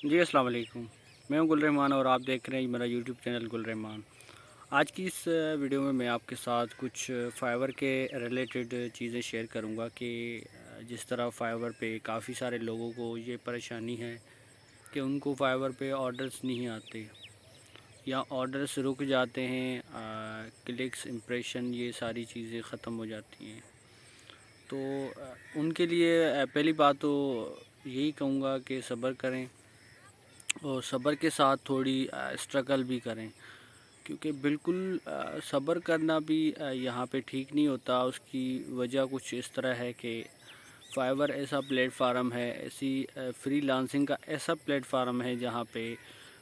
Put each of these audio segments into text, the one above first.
جی السلام علیکم، میں ہوں گل رحمان اور آپ دیکھ رہے ہیں میرا یوٹیوب چینل گل رحمان۔ آج کی اس ویڈیو میں آپ کے ساتھ کچھ فائبر کے ریلیٹڈ چیزیں شیئر کروں گا کہ جس طرح فائبر پہ کافی سارے لوگوں کو یہ پریشانی ہے کہ ان کو فائبر پہ آرڈرز نہیں آتے یا آرڈرز رک جاتے ہیں، کلکس امپریشن یہ ساری چیزیں ختم ہو جاتی ہیں۔ تو ان کے لیے پہلی بات تو یہی کہوں گا کہ صبر کریں اور صبر کے ساتھ تھوڑی اسٹرگل بھی کریں، کیونکہ بالکل صبر کرنا بھی یہاں پہ ٹھیک نہیں ہوتا۔ اس کی وجہ کچھ اس طرح ہے کہ فائبر ایسا پلیٹ فارم ہے، ایسی فری لانسنگ کا ایسا پلیٹ فارم ہے جہاں پہ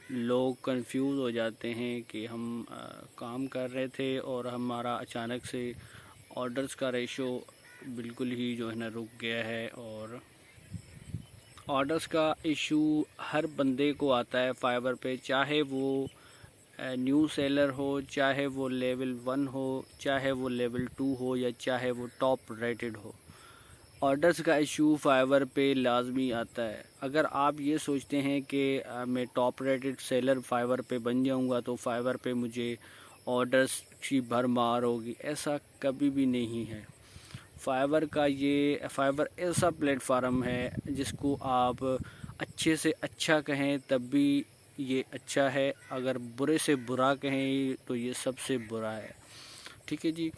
لوگ کنفیوز ہو جاتے ہیں کہ ہم کام کر رہے تھے اور ہمارا اچانک سے آرڈرز کا ریشو بالکل ہی جو ہے نا رک گیا ہے، اور آرڈرز کا ایشو ہر بندے کو آتا ہے فائبر پہ، چاہے وہ نیو سیلر ہو، چاہے وہ لیول 1 ہو، چاہے وہ لیول 2 ہو، یا چاہے وہ ٹاپ ریٹڈ ہو۔ آرڈرز کا ایشو فائبر پہ لازمی آتا ہے۔ اگر آپ یہ سوچتے ہیں کہ میں ٹاپ ریٹڈ سیلر فائبر پہ بن جاؤں گا تو فائبر پہ مجھے آرڈرز کی بھرمار ہوگی، ایسا کبھی بھی نہیں ہے۔ فائبر ایسا پلیٹ فارم ہے جس کو آپ اچھے سے اچھا کہیں تب بھی یہ اچھا ہے، اگر برے سے برا کہیں تو یہ سب سے برا ہے، ٹھیک ہے جی۔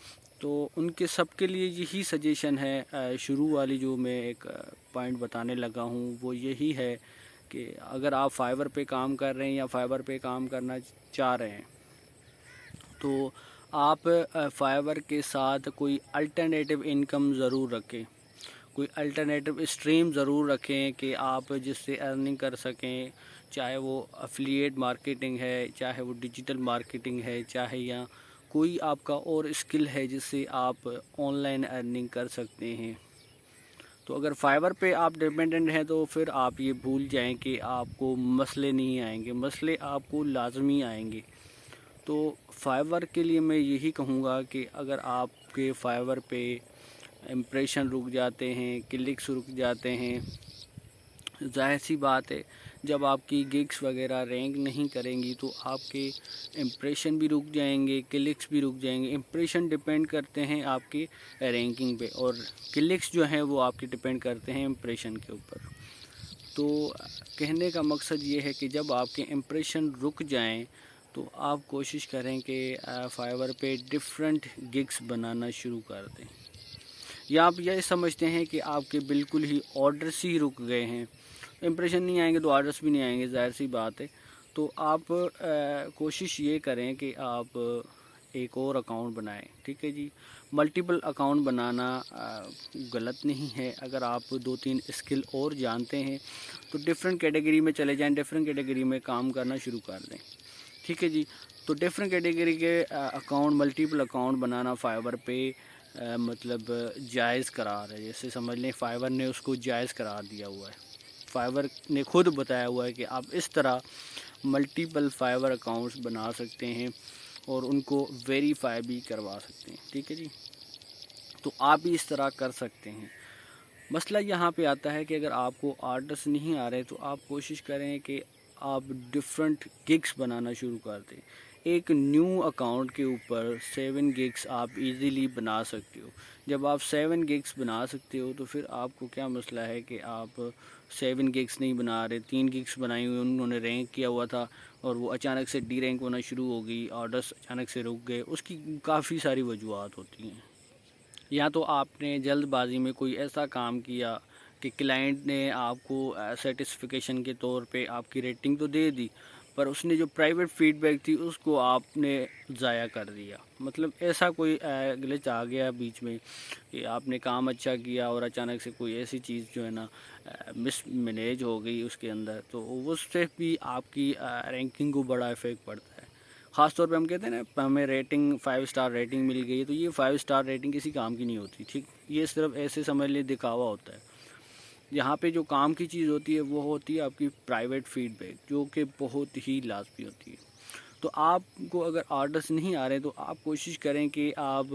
تو ان کے سب کے لیے یہی سجیشن ہے، شروع والی جو میں ایک پوائنٹ بتانے لگا ہوں وہ یہی ہے کہ اگر آپ فائبر پہ کام کر رہے ہیں یا فائبر پہ کام کرنا چاہ رہے ہیں تو آپ فائبر کے ساتھ کوئی الٹرنیٹیو انکم ضرور رکھیں، کوئی الٹرنیٹیو اسٹریم ضرور رکھیں کہ آپ جس سے ارننگ کر سکیں، چاہے وہ افیلیٹ مارکیٹنگ ہے، چاہے وہ ڈیجیٹل مارکیٹنگ ہے، چاہے یا کوئی آپ کا اور اسکل ہے جس سے آپ آن لائن ارننگ کر سکتے ہیں۔ تو اگر فائبر پہ آپ ڈپینڈنٹ ہیں تو پھر آپ یہ بھول جائیں کہ آپ کو مسئلے نہیں آئیں گے، مسئلے آپ کو لازمی آئیں گے۔ تو فائبر کے لیے میں یہی کہوں گا کہ اگر آپ کے فائبر پہ امپریشن رک جاتے ہیں، کلکس رک جاتے ہیں، ظاہر سی بات ہے جب آپ کی گگس وغیرہ رینک نہیں کریں گی تو آپ کے امپریشن بھی رک جائیں گے، کلکس بھی رک جائیں گے۔ امپریشن ڈپینڈ کرتے ہیں آپ کی رینکنگ پہ، اور کلکس جو ہیں وہ آپ کی ڈپینڈ کرتے ہیں امپریشن کے اوپر۔ تو کہنے کا مقصد یہ ہے کہ جب آپ کے امپریشن رک جائیں تو آپ کوشش کریں کہ فائبر پہ ڈفرینٹ گگس بنانا شروع کر دیں، یا آپ یہ سمجھتے ہیں کہ آپ کے بالکل ہی آرڈرس ہی رک گئے ہیں، امپریشن نہیں آئیں گے تو آرڈرس بھی نہیں آئیں گے، ظاہر سی بات ہے۔ تو آپ کوشش یہ کریں کہ آپ ایک اور اکاؤنٹ بنائیں، ٹھیک ہے جی۔ ملٹیپل اکاؤنٹ بنانا غلط نہیں ہے، اگر آپ 2-3 اسکل اور جانتے ہیں تو ڈفرینٹ کیٹیگری میں چلے جائیں، ڈفرینٹ کیٹیگری میں کام کرنا شروع کر دیں، ٹھیک ہے جی۔ تو ڈفرینٹ کیٹیگری کے account, multiple account banana fibre پہ مطلب جائز قرار ہے، جیسے سمجھ لیں فائبر نے اس کو جائز قرار دیا ہوا ہے۔ فائبر نے خود بتایا ہوا ہے کہ آپ اس طرح ملٹیپل فائبر اکاؤنٹس بنا سکتے ہیں اور ان کو ویریفائی بھی کروا سکتے ہیں، ٹھیک ہے جی۔ تو آپ بھی اس طرح کر سکتے ہیں۔ مسئلہ یہاں پہ آتا ہے کہ اگر آپ کو آرڈرس نہیں آ رہے تو آپ کوشش کریں کہ آپ ڈفرینٹ گگس بنانا شروع کر دیں۔ ایک نیو اکاؤنٹ کے اوپر 7 گگس آپ ایزیلی بنا سکتے ہو۔ جب آپ 7 گگس بنا سکتے ہو تو پھر آپ کو کیا مسئلہ ہے کہ آپ 7 گگس نہیں بنا رہے، 3 گگس بنائی ہوئی انہوں نے رینک کیا ہوا تھا اور وہ اچانک سے ڈی رینک ہونا شروع ہو گئی، آرڈرس اچانک سے رک گئے۔ اس کی کافی ساری وجوہات ہوتی ہیں، یا تو آپ نے جلد بازی میں کوئی ایسا کام کیا کہ کلائنٹ نے آپ کو سیٹسفیکیشن کے طور پہ آپ کی ریٹنگ تو دے دی، پر اس نے جو پرائیویٹ فیڈ بیک تھی اس کو آپ نے ضائع کر دیا۔ مطلب ایسا کوئی گلچ آ گیا بیچ میں کہ آپ نے کام اچھا کیا اور اچانک سے کوئی ایسی چیز جو ہے نا مس مینیج ہو گئی اس کے اندر، تو اس سے بھی آپ کی رینکنگ کو بڑا افیکٹ پڑتا ہے۔ خاص طور پہ ہم کہتے ہیں نا ہمیں ریٹنگ 5 اسٹار ریٹنگ مل گئی ہے، تو یہ 5 اسٹار ریٹنگ کسی کام کی نہیں ہوتی، ٹھیک، یہ صرف ایسے سمجھ لیں دکھاوا ہوتا ہے۔ یہاں پہ جو کام کی چیز ہوتی ہے وہ ہوتی ہے آپ کی پرائیویٹ فیڈ بیک، جو کہ بہت ہی لازمی ہوتی ہے۔ تو آپ کو اگر آرڈرس نہیں آ رہے تو آپ کوشش کریں کہ آپ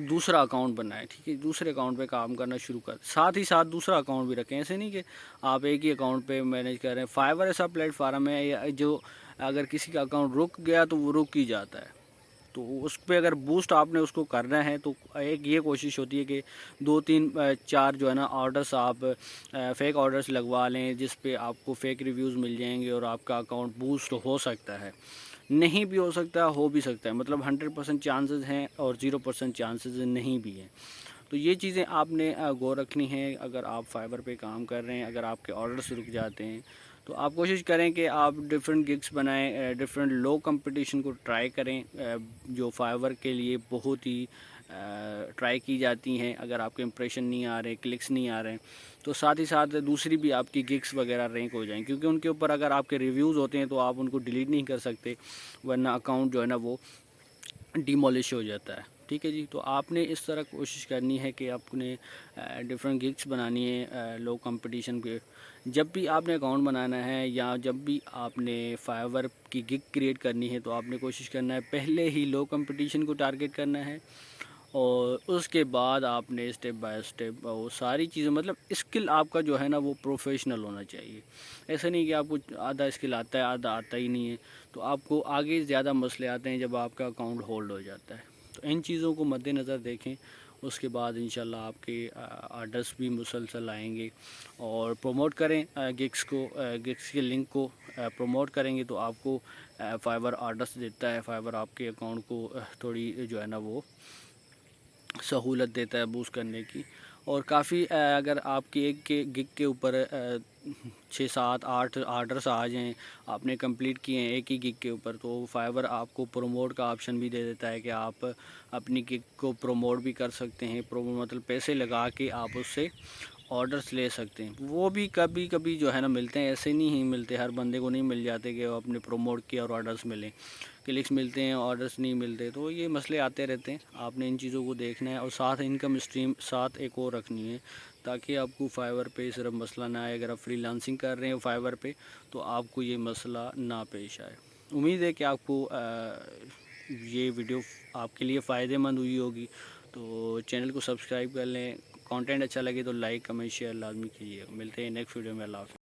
دوسرا اکاؤنٹ بنائیں، ٹھیک ہے، دوسرے اکاؤنٹ پہ کام کرنا شروع کر، ساتھ ہی ساتھ دوسرا اکاؤنٹ بھی رکھیں. ایسے نہیں کہ آپ ایک ہی اکاؤنٹ پہ مینیج کر رہے ہیں. فائیور ایسا پلیٹ فارم ہے جو اگر کسی کا اکاؤنٹ رک گیا تو وہ رک ہی جاتا ہے. تو اس پہ اگر بوسٹ آپ نے اس کو کرنا ہے تو ایک یہ کوشش ہوتی ہے کہ 2-3-4 جو ہے نا آرڈرس آپ فیک آرڈرس لگوا لیں، جس پہ آپ کو فیک ریویوز مل جائیں گے اور آپ کا اکاؤنٹ بوسٹ ہو سکتا ہے. نہیں بھی ہو سکتا ہے، ہو بھی سکتا ہے، مطلب 100% چانسز ہیں اور 0% چانسز نہیں بھی ہیں. تو یہ چیزیں آپ نے غور رکھنی ہیں. اگر آپ فائبر پہ کام کر رہے ہیں، اگر آپ کے آرڈرس رک جاتے ہیں تو آپ کوشش کریں کہ آپ ڈفرینٹ گگس بنائیں، ڈفرینٹ لو کمپٹیشن کو ٹرائی کریں جو فائبر کے لیے بہت ہی ٹرائی کی جاتی ہیں. اگر آپ کے امپریشن نہیں آ رہے، کلکس نہیں آ رہے ہیں، تو ساتھ ہی ساتھ دوسری بھی آپ کی گگس وغیرہ رینک ہو جائیں، کیونکہ ان کے اوپر اگر آپ کے ریویوز ہوتے ہیں تو آپ ان کو ڈیلیٹ نہیں کر سکتے، ورنہ اکاؤنٹ جو ہے نا وہ ڈیمولش ہو جاتا ہے. ٹھیک ہے جی. تو آپ نے اس طرح کوشش کرنی ہے کہ آپ نے ڈفرینٹ گگس بنانی ہے لو کمپٹیشن پہ. جب بھی آپ نے اکاؤنٹ بنانا ہے یا جب بھی آپ نے فائیور کی گگ کریٹ کرنی ہے تو آپ نے کوشش کرنا ہے پہلے ہی لو کمپٹیشن کو ٹارگٹ کرنا ہے، اور اس کے بعد آپ نے اسٹیپ بائی اسٹیپ وہ ساری چیزیں، مطلب اسکل آپ کا جو ہے نا وہ پروفیشنل ہونا چاہیے. ایسا نہیں کہ آپ کو آدھا اسکل آتا ہے آدھا آتا ہی نہیں ہے، تو آپ کو آگے زیادہ مسئلے آتے ہیں جب آپ کا اکاؤنٹ ہولڈ ہو جاتا ہے. تو ان چیزوں کو مد نظر دیکھیں، اس کے بعد انشاءاللہ آپ کے آرڈرس بھی مسلسل آئیں گے. اور پروموٹ کریں گگس کو، گگس کے لنک کو پروموٹ کریں گے تو آپ کو فائبر آرڈرس دیتا ہے. فائبر آپ کے اکاؤنٹ کو تھوڑی جو ہے نا وہ سہولت دیتا ہے بوسٹ کرنے کی. اور کافی اگر آپ کی ایک گگ کے اوپر 6-7-8 آرڈرس آ جائیں، آپ نے کمپلیٹ کیے ہیں ایک ہی گگ کے اوپر، تو فائبر آپ کو پروموٹ کا آپشن بھی دے دیتا ہے کہ آپ اپنی گگ کو پروموٹ بھی کر سکتے ہیں. مطلب پیسے لگا کے آپ اس سے آرڈرس لے سکتے ہیں. وہ بھی کبھی کبھی جو ہے نا ملتے ہیں، ایسے نہیں ملتے، ہر بندے کو نہیں مل جاتے کہ وہ اپنے پروموٹ کیا اور آرڈرس ملیں. کلکس ملتے ہیں، آرڈرس نہیں ملتے، تو یہ مسئلے آتے رہتے ہیں. آپ نے ان چیزوں کو دیکھنا ہے اور ساتھ انکم اسٹریم ساتھ ایک اور رکھنی ہے، تاکہ آپ کو فائبر پہ صرف مسئلہ نہ آئے. اگر آپ فری لانسنگ کر رہے ہیں فائبر پہ تو آپ کو یہ مسئلہ نہ پیش آئے. امید ہے کہ آپ کو یہ ویڈیو آپ کے لیے فائدہ مند ہوئی ہوگی. تو چینل کو سبسکرائب کر لیں، کانٹینٹ اچھا لگے تو لائک کمنٹ شیئر لازمی کیجیے. ملتے ہیں نیکسٹ ویڈیو میں. اللہ حافظ.